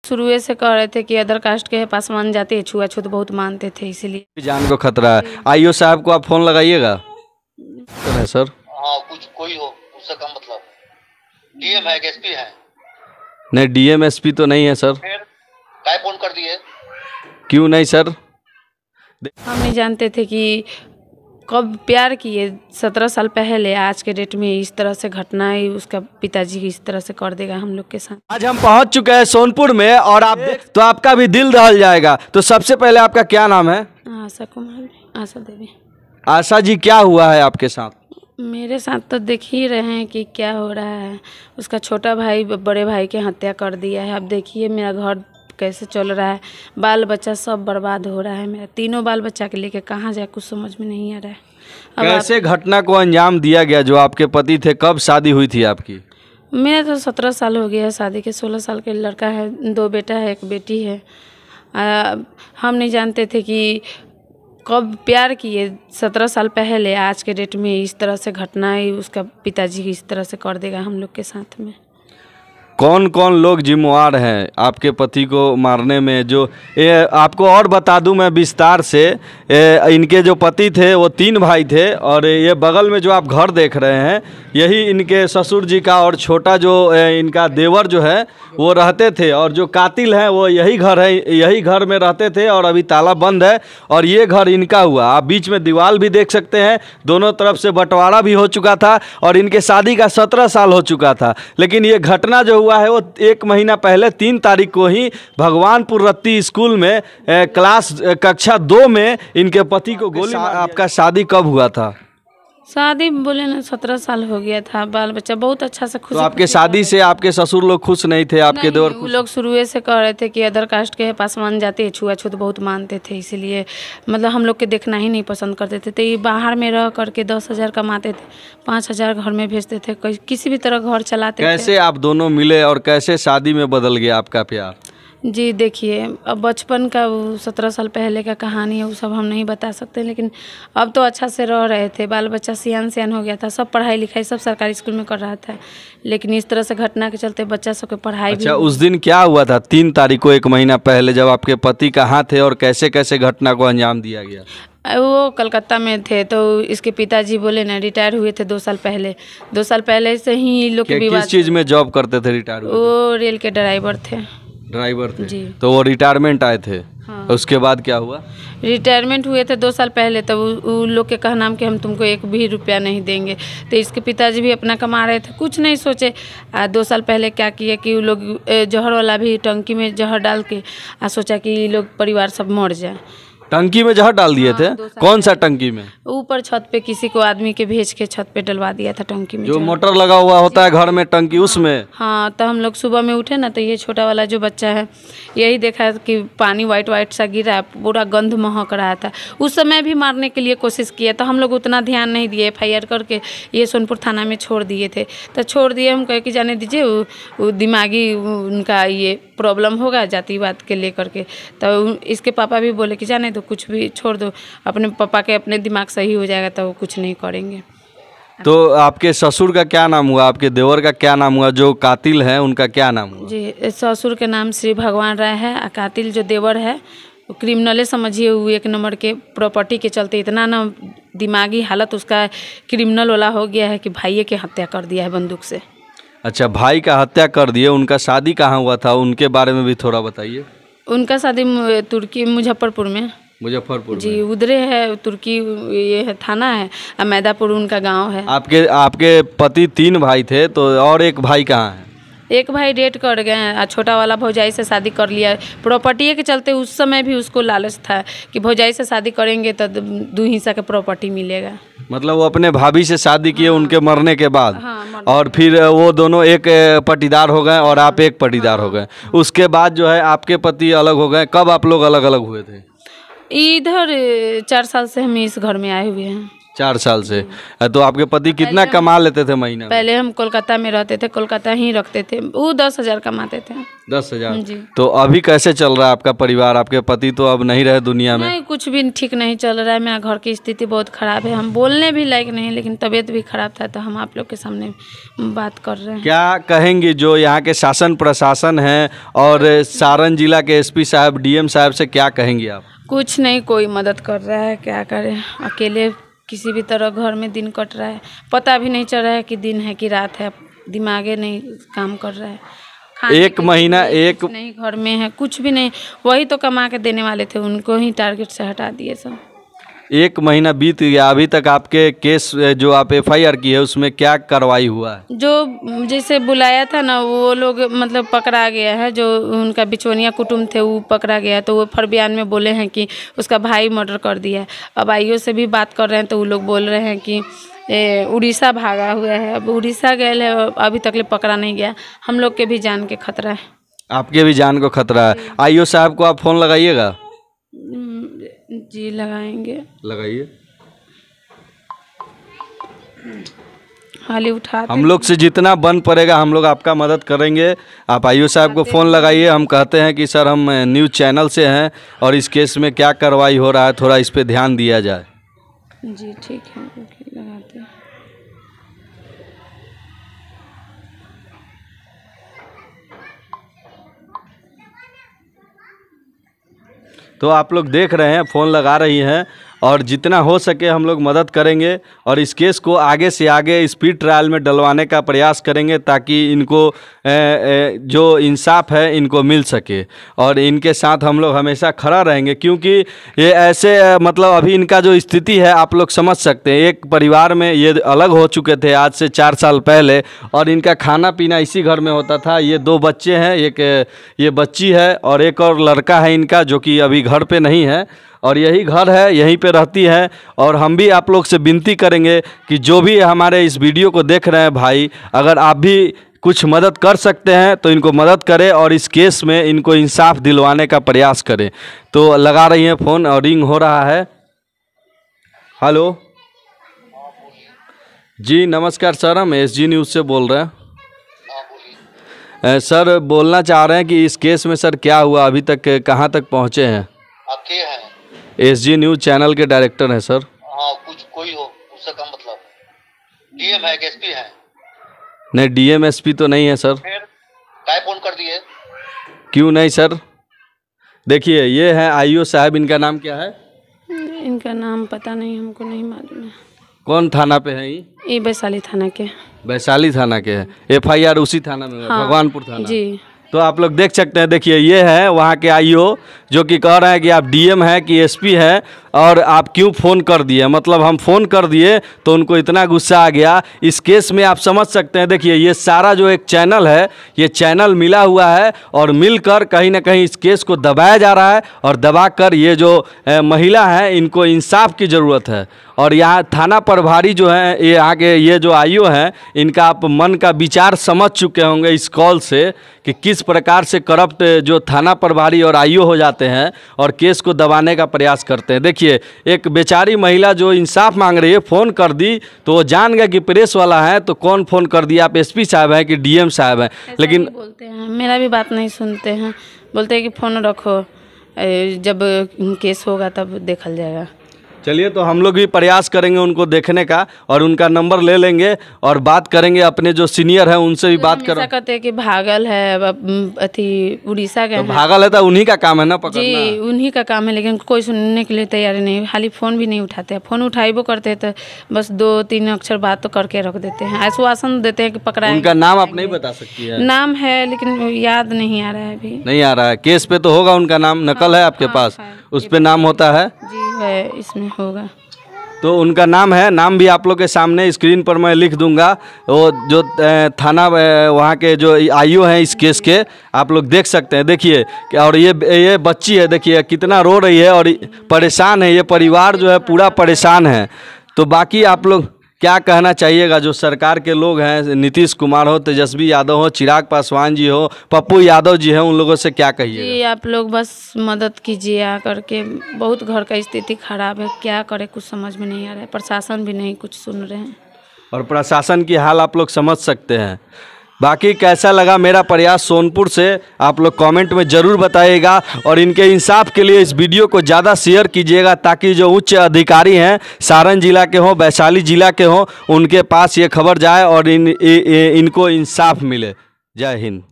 शुरू से कह रहे थे कि अदर कास्ट के पासवान जाते छुआछूत बहुत मानते थे, इसीलिए जान को खतरा है। आईओ साहब को आप फोन लगाइएगा सर। हाँ, कुछ कोई हो उससे कम मतलब डीएम है कि एसपी है? नहीं, डीएम एसपी तो नहीं है सर। फिर काय फोन कर दिए? क्यों नहीं सर? हम नहीं जानते थे कि कब प्यार किए 17 साल पहले, आज के डेट में इस तरह से घटना ही उसका पिताजी इस तरह से कर देगा हम लोग के साथ। आज हम पहुंच चुके हैं सोनपुर में और आप तो आपका भी दिल दहल जाएगा। तो सबसे पहले आपका क्या नाम है? आशा कुमारी, आशा देवी। आशा जी, क्या हुआ है आपके साथ? मेरे साथ तो देख ही रहे हैं कि क्या हो रहा है। उसका छोटा भाई बड़े भाई की हत्या कर दिया है। अब देखिए मेरा घर कैसे चल रहा है, बाल बच्चा सब बर्बाद हो रहा है। मेरा तीनों बाल बच्चा के लेके कहाँ जाए कुछ समझ में नहीं आ रहा है। कैसे घटना को अंजाम दिया गया? जो आपके पति थे, कब शादी हुई थी आपकी? मेरा तो 17 साल हो गया है शादी के। 16 साल के लड़का है, 2 बेटा है, 1 बेटी है। हम नहीं जानते थे कि कब प्यार किए 17 साल पहले, आज के डेट में इस तरह से घटना ही उसका पिताजी इस तरह से कर देगा हम लोग के साथ में। कौन कौन लोग जिम्मेवार हैं आपके पति को मारने में? जो आपको और बता दूं मैं विस्तार से, इनके जो पति थे वो 3 भाई थे और ये बगल में जो आप घर देख रहे हैं यही इनके ससुर जी का, और छोटा जो इनका देवर जो है वो रहते थे, और जो कातिल हैं वो यही घर है, यही घर में रहते थे और अभी ताला बंद है और ये घर इनका हुआ। आप बीच में दीवार भी देख सकते हैं, दोनों तरफ से बंटवारा भी हो चुका था और इनके शादी का 17 साल हो चुका था। लेकिन ये घटना जो हुआ है वो 1 महीना पहले 3 तारीख को ही भगवानपुर रत्ती स्कूल में कक्षा 2 में इनके पति को गोली। आपका शादी कब हुआ था? शादी बोले ना 17 साल हो गया था, बाल बच्चा बहुत अच्छा से खुश। तो आपके शादी से आपके ससुर लोग खुश नहीं थे? आपके देवर वो लोग शुरू से कह रहे थे कि अदर कास्ट के पासवान जाते छुआछूत बहुत मानते थे, इसीलिए मतलब हम लोग के देखना ही नहीं पसंद करते थे। तो ये बाहर में रह करके 10,000 कमाते थे, 5,000 घर में भेजते थे, किसी भी तरह घर चलाते थे। कैसे आप दोनों मिले और कैसे शादी में बदल गया आपका प्यार? जी देखिए, अब बचपन का वो 17 साल पहले का कहानी है, वो सब हम नहीं बता सकते, लेकिन अब तो अच्छा से रह रहे थे। बाल बच्चा सियान हो गया था, सब पढ़ाई लिखाई सब सरकारी स्कूल में कर रहा था, लेकिन इस तरह से घटना के चलते बच्चा सबके पढ़ाई अच्छा, उस दिन क्या हुआ था 3 तारीख को 1 महीना पहले, जब आपके पति कहाँ थे और कैसे कैसे घटना को अंजाम दिया गया? वो कलकत्ता में थे, तो इसके पिताजी बोले ना, रिटायर हुए थे 2 साल पहले। 2 साल पहले से ही लोग के विवाद। किस चीज़ में जॉब करते थे रिटायर हुए? वो रेल के ड्राइवर थे। ड्राइवर थे जी। तो वो रिटायरमेंट आए थे। हाँ। उसके बाद क्या हुआ? रिटायरमेंट हुए थे 2 साल पहले, तब वो लोग के कहना कि हम तुमको 1 भी रुपया नहीं देंगे। तो इसके पिताजी भी अपना कमा रहे थे, कुछ नहीं सोचे। 2 साल पहले क्या किया कि वो लोग जहर वाला भी टंकी में जहर डाल के सोचा कि ये लोग परिवार सब मर जाए। टंकी में जहर डाल दिए थे? कौन सा टंकी में? ऊपर छत पे किसी को आदमी के भेज के छत पे डलवा दिया था टंकी में। जो मोटर लगा हुआ होता है घर में टंकी, उसमें? हाँ, तो हम लोग सुबह में उठे ना, तो ये छोटा वाला जो बच्चा है यही देखा कि पानी वाइट सा गिरा, पूरा गंध महक रहा था। उस समय भी मारने के लिए कोशिश किया, तो हम लोग उतना ध्यान नहीं दिए, FIR करके ये सोनपुर थाना में छोड़ दिए थे। तो छोड़ दिए, हम कहे कि जाने दीजिए, वो दिमागी उनका ये प्रॉब्लम होगा जातिवाद के लेकर के। तो इसके पापा भी बोले कि जाने तो कुछ भी छोड़ दो, अपने पापा के अपने दिमाग सही हो जाएगा तो वो कुछ नहीं करेंगे। तो आपके ससुर का क्या नाम हुआ? आपके देवर का क्या नाम हुआ? जो कातिल है उनका क्या नाम हुआ? जी, ससुर के नाम श्री भगवान राय है, और कातिल जो देवर है वो क्रिमिनले समझिए। वो 1 नंबर के प्रॉपर्टी के चलते इतना ना दिमागी हालत उसका क्रिमिनल वाला हो गया है कि भाइये के हत्या कर दिया है बंदूक से। अच्छा, भाई का हत्या कर दिए। उनका शादी कहाँ हुआ था? उनके बारे में भी थोड़ा बताइए। उनका शादी तुर्की मुजफ्फरपुर में। मुजफ्फरपुर जी, उधरे है तुर्की, ये है थाना है, और मैदापुर उनका गांव है। आपके पति 3 भाई थे, तो और 1 भाई कहाँ है? 1 भाई डेट कर गए हैं, और छोटा वाला भौजाई से शादी कर लिया। प्रॉपर्टी के चलते उस समय भी उसको लालच था कि भौजाई से शादी करेंगे तो 2 हिस्सा के प्रॉपर्टी मिलेगा। मतलब वो अपने भाभी से शादी किए उनके मरने के बाद। हाँ, और फिर वो दोनों एक पटीदार हो गए और आप एक पटीदार हो गए। उसके बाद जो है आपके पति अलग हो गए। कब आप लोग अलग अलग हुए थे? इधर 4 साल से हम इस घर में आए हुए हैं। 4 साल से। तो आपके पति कितना कमा लेते थे महीना में? पहले हम कोलकाता में रहते थे, कोलकाता ही रखते थे, वो 10,000 कमाते थे। 10,000। जी। तो अभी कैसे चल रहा है आपका परिवार? आपके पति तो अब नहीं रहे दुनिया में। नहीं, कुछ भी ठीक नहीं चल रहा है। मेरा घर की स्थिति बहुत ख़राब है, हम बोलने भी लायक नहीं, लेकिन तबीयत भी ख़राब था तो हम आप लोग के सामने बात कर रहे हैं। क्या कहेंगी जो यहाँ के शासन प्रशासन है और सारण जिला के एसपी साहब, डीएम साहब से क्या कहेंगी आप? कुछ नहीं, कोई मदद कर रहा है, क्या करें, अकेले किसी भी तरह घर में दिन कट रहा है, पता भी नहीं चल रहा है कि दिन है कि रात है, दिमागे नहीं काम कर रहा है। खाने एक महीना एक नहीं, घर में है कुछ भी नहीं, वही तो कमा के देने वाले थे, उनको ही टारगेट से हटा दिए सब। 1 महीना बीत गया, अभी तक आपके केस जो आप FIR की है उसमें क्या कार्रवाई हुआ है? जो जैसे बुलाया था ना वो लोग मतलब पकड़ा गया है, जो उनका बिचौनिया कुटुंब थे वो पकड़ा गया, तो वो फर बयान में बोले हैं कि उसका भाई मर्डर कर दिया है। अब आईओ से भी बात कर रहे हैं तो वो लोग बोल रहे हैं कि उड़ीसा भागा हुआ है। अब उड़ीसा गए है, अभी तक ले पकड़ा नहीं गया। हम लोग के भी जान के खतरा है। आपके भी जान को खतरा है। आईओ साहब को आप फ़ोन लगाइएगा। जी लगाएंगे, लगाइए। हाली उठाते हम लोग से जितना बन पड़ेगा हम लोग आपका मदद करेंगे। आप आईओ साहब को फ़ोन लगाइए। हम कहते हैं कि सर हम न्यूज़ चैनल से हैं और इस केस में क्या कार्रवाई हो रहा है थोड़ा इस पे ध्यान दिया जाए। जी ठीक है, ओके, लगाते हैं। तो आप लोग देख रहे हैं फ़ोन लगा रही हैं और जितना हो सके हम लोग मदद करेंगे और इस केस को आगे से आगे स्पीड ट्रायल में डलवाने का प्रयास करेंगे ताकि इनको जो इंसाफ है इनको मिल सके और इनके साथ हम लोग हमेशा खड़ा रहेंगे, क्योंकि ये ऐसे मतलब अभी इनका जो स्थिति है आप लोग समझ सकते हैं। एक परिवार में ये अलग हो चुके थे आज से 4 साल पहले और इनका खाना पीना इसी घर में होता था। ये 2 बच्चे हैं, एक ये बच्ची है और एक और लड़का है इनका जो कि अभी घर पे नहीं है और यही घर है, यहीं पे रहती है। और हम भी आप लोग से विनती करेंगे कि जो भी हमारे इस वीडियो को देख रहे हैं भाई, अगर आप भी कुछ मदद कर सकते हैं तो इनको मदद करें और इस केस में इनको इंसाफ दिलवाने का प्रयास करें। तो लगा रही हैं फ़ोन और रिंग हो रहा है। हेलो जी, नमस्कार सर, हम SG न्यूज़ से बोल रहे हैं। सर बोलना चाह रहे हैं कि इस केस में सर क्या हुआ, अभी तक कहाँ तक पहुँचे हैं? आप के हैं? SG न्यूज़ चैनल के डायरेक्टर हैं सर। हाँ, कुछ कोई हो उससे कम मतलब। डीएम है कि एसपी है? नहीं, DM SP तो नहीं है सर। फिर काय फोन कर दिए? क्यों नहीं सर? देखिए ये है आईओ साहब, इनका नाम क्या है? इनका नाम पता नहीं, हमको नहीं मालूम है। कौन थाना पे है ये वैशाली थाना के। वैशाली थाना के है। FIR उसी थाना में है, हाँ, भगवानपुर थाना। जी। तो आप लोग देख सकते हैं, देखिए ये है वहाँ के आईओ जो कि कह रहे हैं कि आप DM हैं कि SP हैं और आप क्यों फ़ोन कर दिए। मतलब हम फ़ोन कर दिए तो उनको इतना गुस्सा आ गया। इस केस में आप समझ सकते हैं, देखिए ये सारा जो एक चैनल है, ये चैनल मिला हुआ है और मिलकर कहीं ना कहीं इस केस को दबाया जा रहा है और दबाकर ये जो महिला है इनको इंसाफ की ज़रूरत है। और यहाँ थाना प्रभारी जो हैं, ये यहाँ के ये जो आईओ हैं, इनका आप मन का विचार समझ चुके होंगे इस कॉल से कि किस प्रकार से करप्ट जो थाना प्रभारी और आईओ हो जाते हैं और केस को दबाने का प्रयास करते हैं। देखिए एक बेचारी महिला जो इंसाफ मांग रही है, फ़ोन कर दी तो वो जान गया कि प्रेस वाला है, तो कौन फ़ोन कर दिया, आप SP साहब हैं कि DM साहब हैं। लेकिन बोलते हैं, मेरा भी बात नहीं सुनते हैं, बोलते हैं कि फ़ोन रखो, जब केस होगा तब देखल जाएगा। चलिए, तो हम लोग भी प्रयास करेंगे उनको देखने का और उनका नंबर ले लेंगे और बात करेंगे, अपने जो सीनियर हैं उनसे भी बात करें। कहते हैं कि भागल है, अथी उड़ीसा गए तो हैं। भागल है तो उन्हीं का काम है ना पकड़ना। जी, उन्हीं का काम है, लेकिन कोई सुनने के लिए तैयार नहीं, खाली फ़ोन भी नहीं उठाते हैं। फ़ोन उठाइबो करते हैं तो बस 2-3 अक्षर बात तो करके रख देते हैं, आश्वासन देते हैं कि पकड़ाएंगे। उनका नाम आप नहीं बता सकती है? नाम है लेकिन याद नहीं आ रहा है अभी। नहीं आ रहा है? केस पे तो होगा उनका नाम, नकल है आपके पास? उस पे नाम होता है? जी है, इसमें होगा। तो उनका नाम है, नाम भी आप लोग के सामने स्क्रीन पर मैं लिख दूंगा। वो जो थाना वहाँ के जो आईओ हैं इस केस के, आप लोग देख सकते हैं। देखिए, और ये बच्ची है, देखिए कितना रो रही है और परेशान है। ये परिवार जो है पूरा परेशान है। तो बाकी आप लोग क्या कहना चाहिएगा जो सरकार के लोग हैं, नीतीश कुमार हो, तेजस्वी यादव हो, चिराग पासवान जी हो, पप्पू यादव जी हैं, उन लोगों से क्या कहिएगा? जी आप लोग बस मदद कीजिए आ करके, बहुत घर का स्थिति खराब है, क्या करे कुछ समझ में नहीं आ रहा है, प्रशासन भी नहीं कुछ सुन रहे हैं। और प्रशासन की हाल आप लोग समझ सकते हैं। बाकी कैसा लगा मेरा प्रयास सोनपुर से आप लोग कमेंट में ज़रूर बताइएगा, और इनके इंसाफ के लिए इस वीडियो को ज़्यादा शेयर कीजिएगा ताकि जो उच्च अधिकारी हैं, सारण जिला के हों, वैशाली जिला के हों, उनके पास ये खबर जाए और इनको इंसाफ मिले। जय हिंद।